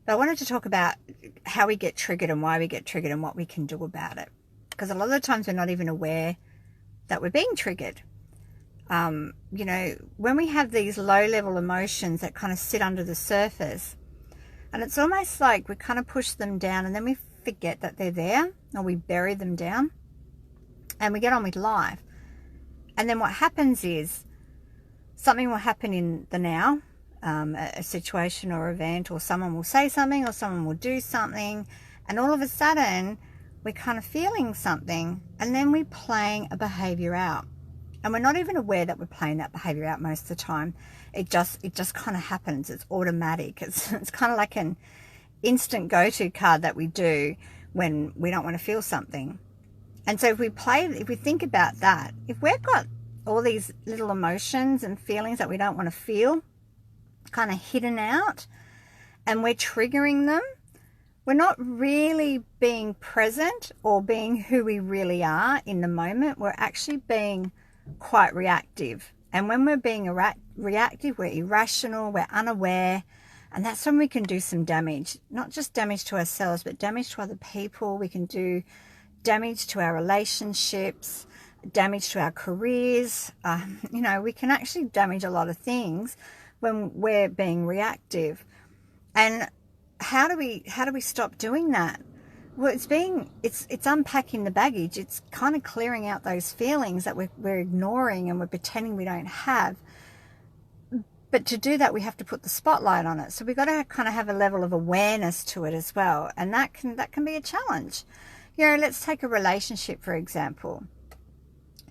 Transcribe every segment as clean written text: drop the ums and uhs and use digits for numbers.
But I wanted to talk about how we get triggered and why we get triggered and what we can do about it. Because a lot of the times we're not even aware that we're being triggered. When we have these low-level emotions that kind of sit under the surface, and it's almost like we kind of push them down and then we forget that they're there, or we bury them down and we get on with life. And then what happens is something will happen in the now, a situation or event, or someone will say something or someone will do something, and all of a sudden we're kind of feeling something, and then we're playing a behavior out. And we're not even aware that we're playing that behavior out most of the time. It just kind of happens. It's automatic. It's kind of like an instant go-to card that we do when we don't want to feel something. And so if we think about that, if we've got all these little emotions and feelings that we don't want to feel kind of hidden out, and we're triggering them, we're not really being present or being who we really are in the moment. We're actually being quite reactive. And when we're being reactive, we're irrational, we're unaware, and that's when we can do some damage. Not just damage to ourselves, but damage to other people. We can do damage to our relationships, damage to our careers. We can actually damage a lot of things when we're being reactive. And how do we stop doing that? Well, it's unpacking the baggage. It's kind of clearing out those feelings that we're ignoring and we're pretending we don't have. But to do that, we have to put the spotlight on it. So we've got to kind of have a level of awareness to it as well. And that can be a challenge. Let's take a relationship, for example.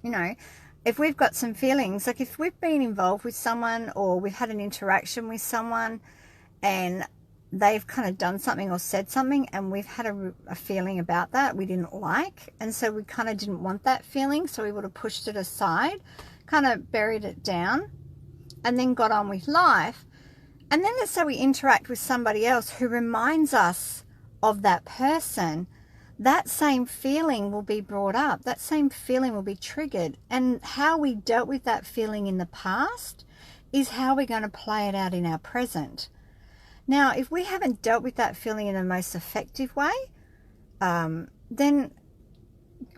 If we've got some feelings, like if we've been involved with someone or we've had an interaction with someone and they've kind of done something or said something and we've had a feeling about that we didn't like, and so we kind of didn't want that feeling, so we would have pushed it aside, kind of buried it down, and then got on with life. And then let's say we interact with somebody else who reminds us of that person. That same feeling will be brought up. That same feeling will be triggered. And how we dealt with that feeling in the past is how we're going to play it out in our present. Now, if we haven't dealt with that feeling in the most effective way, then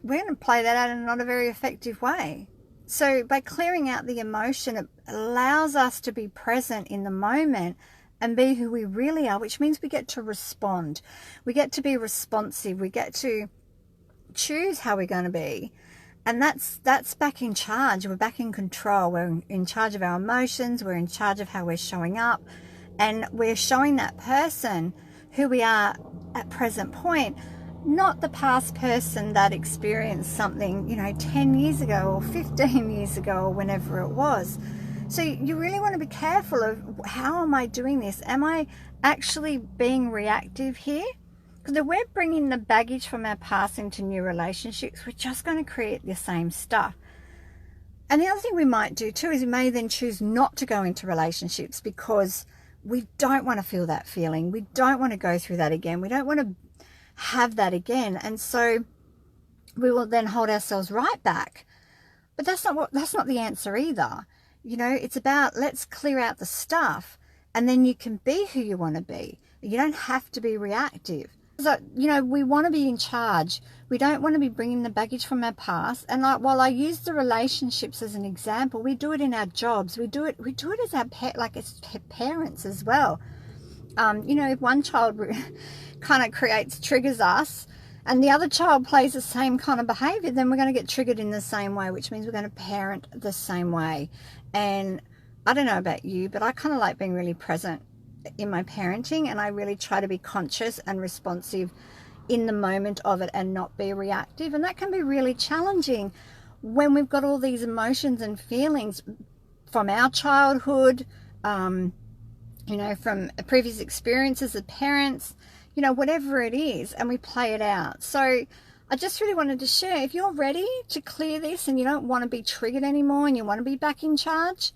we're going to play that out in not a very effective way. So by clearing out the emotion, it allows us to be present in the moment and be who we really are, which means we get to respond. We get to be responsive. We get to choose how we're going to be. And that's back in charge. We're back in control. We're in charge of our emotions. We're in charge of how we're showing up. And we're showing that person who we are at present point, not the past person that experienced something, 10 years ago or 15 years ago or whenever it was. So you really want to be careful of, how am I doing this? Am I actually being reactive here? Because if we're bringing the baggage from our past into new relationships, we're just going to create the same stuff. And the other thing we might do too is we may then choose not to go into relationships because we don't want to feel that feeling. We don't want to go through that again. We don't want to have that again. And so we will then hold ourselves right back. But that's not the answer either. It's about, let's clear out the stuff and then you can be who you want to be. You don't have to be reactive. So, we want to be in charge. We don't want to be bringing the baggage from our past. And while I use the relationships as an example, we do it in our jobs. We do it as our as parents as well. If one child kind of triggers us, and the other child plays the same kind of behavior, then we're going to get triggered in the same way, which means we're going to parent the same way. And I don't know about you, but I kind of like being really present in my parenting, and I really try to be conscious and responsive in the moment of it and not be reactive. And that can be really challenging when we've got all these emotions and feelings from our childhood, from previous experiences as parents, whatever it is, and we play it out. So I just really wanted to share, if you're ready to clear this and you don't want to be triggered anymore and you want to be back in charge,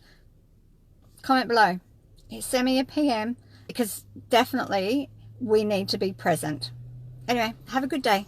comment below. Send me a PM, because definitely we need to be present. Anyway, have a good day.